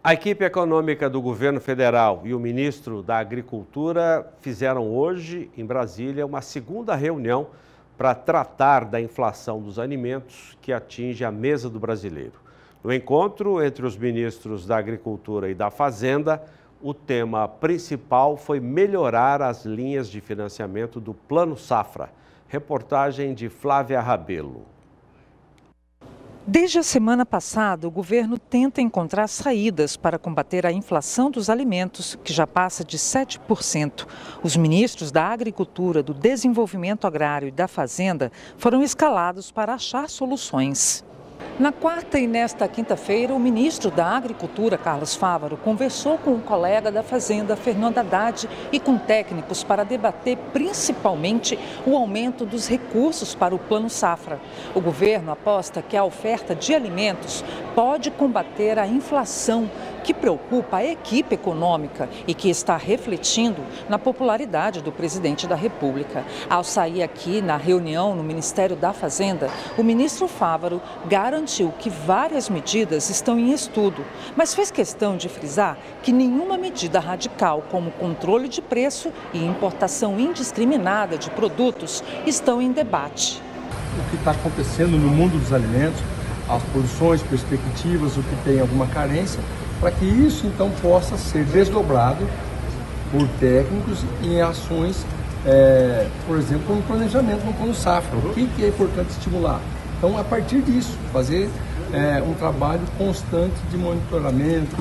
A equipe econômica do governo federal e o ministro da Agricultura fizeram hoje, em Brasília, uma segunda reunião para tratar da inflação dos alimentos que atinge a mesa do brasileiro. No encontro entre os ministros da Agricultura e da Fazenda, o tema principal foi melhorar as linhas de financiamento do Plano Safra. Reportagem de Flávia Rabelo. Desde a semana passada, o governo tenta encontrar saídas para combater a inflação dos alimentos, que já passa de 7%. Os ministros da Agricultura, do Desenvolvimento Agrário e da Fazenda foram escalados para achar soluções. Na quarta e nesta quinta-feira, o ministro da Agricultura, Carlos Fávaro, conversou com o colega da Fazenda, Fernando Haddad, e com técnicos para debater principalmente o aumento dos recursos para o Plano Safra. O governo aposta que a oferta de alimentos pode combater a inflação, que preocupa a equipe econômica e que está refletindo na popularidade do presidente da República. Ao sair aqui na reunião no Ministério da Fazenda, o ministro Fávaro garantiu que várias medidas estão em estudo, mas fez questão de frisar que nenhuma medida radical, como controle de preço e importação indiscriminada de produtos, estão em debate. O que está acontecendo no mundo dos alimentos, as posições, perspectivas, o que tem alguma carência, para que isso então possa ser desdobrado por técnicos em ações, por exemplo, no planejamento no Plano Safra. O que é importante estimular? Então, a partir disso, fazer um trabalho constante de monitoramento,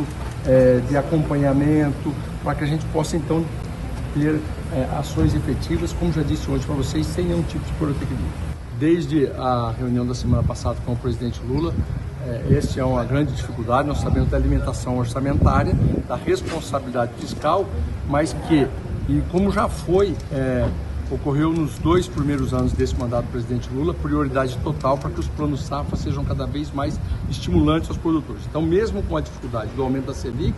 de acompanhamento, para que a gente possa então ter ações efetivas, como já disse hoje para vocês, sem nenhum tipo de pirotecnia. Desde a reunião da semana passada com o presidente Lula, essa é uma grande dificuldade. Nós sabemos da alimentação orçamentária, da responsabilidade fiscal, mas que, e como já ocorreu nos 2 primeiros anos desse mandato do presidente Lula, prioridade total para que os planos safra sejam cada vez mais estimulantes aos produtores. Então, mesmo com a dificuldade do aumento da Selic,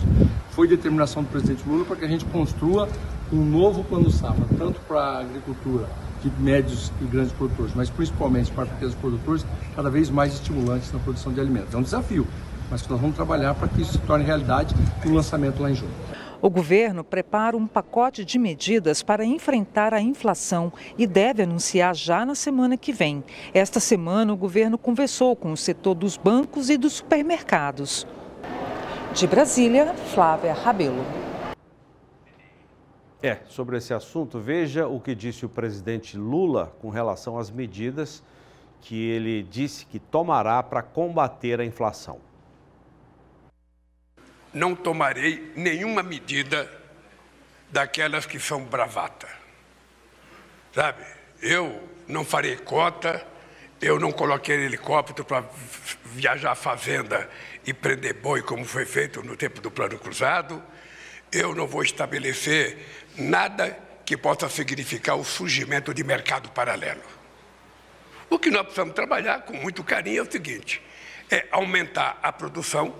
foi determinação do presidente Lula para que a gente construa um novo plano safra, tanto para a agricultura de médios e grandes produtores, mas principalmente para pequenos produtores, cada vez mais estimulantes na produção de alimentos. É um desafio, mas que nós vamos trabalhar para que isso se torne realidade no lançamento lá em junho. O governo prepara um pacote de medidas para enfrentar a inflação e deve anunciar já na semana que vem. Esta semana, o governo conversou com o setor dos bancos e dos supermercados. De Brasília, Flávia Rabelo. Sobre esse assunto, veja o que disse o presidente Lula com relação às medidas que ele disse que tomará para combater a inflação. Não tomarei nenhuma medida daquelas que são bravata, sabe? Eu não farei cota, eu não coloquei helicóptero para viajar à fazenda e prender boi, como foi feito no tempo do Plano Cruzado. Eu não vou estabelecer nada que possa significar o surgimento de mercado paralelo. O que nós precisamos trabalhar com muito carinho é o seguinte, é aumentar a produção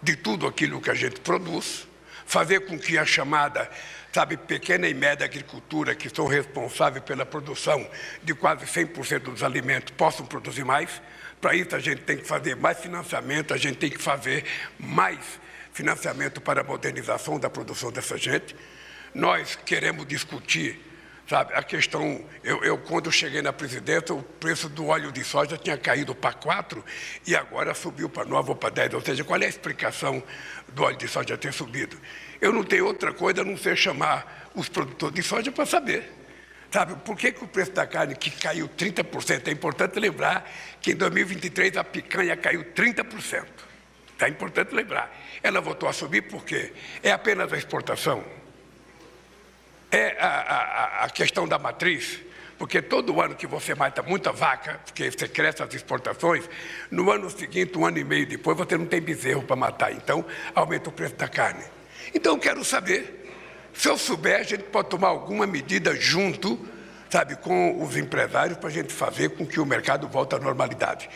de tudo aquilo que a gente produz, fazer com que a chamada, pequena e média agricultura, que são responsáveis pela produção de quase 100% dos alimentos, possam produzir mais. Para isso a gente tem que fazer mais financiamento, a gente tem que fazer mais financiamento para a modernização da produção dessa gente. Nós queremos discutir, a questão, quando eu cheguei na presidência, o preço do óleo de soja tinha caído para 4 e agora subiu para 9 ou para 10, ou seja, qual é a explicação do óleo de soja ter subido? Eu não tenho outra coisa a não ser chamar os produtores de soja para saber, por que o preço da carne que caiu 30%? É importante lembrar que em 2023 a picanha caiu 30%. É importante lembrar. Ela voltou a subir por quê? É apenas a exportação? É a questão da matriz? Porque todo ano que você mata muita vaca, porque você cresce as exportações, no ano seguinte, 1 ano e meio depois, você não tem bezerro para matar. Então, aumenta o preço da carne. Então, eu quero saber, se eu souber, a gente pode tomar alguma medida junto, com os empresários, para a gente fazer com que o mercado volte à normalidade.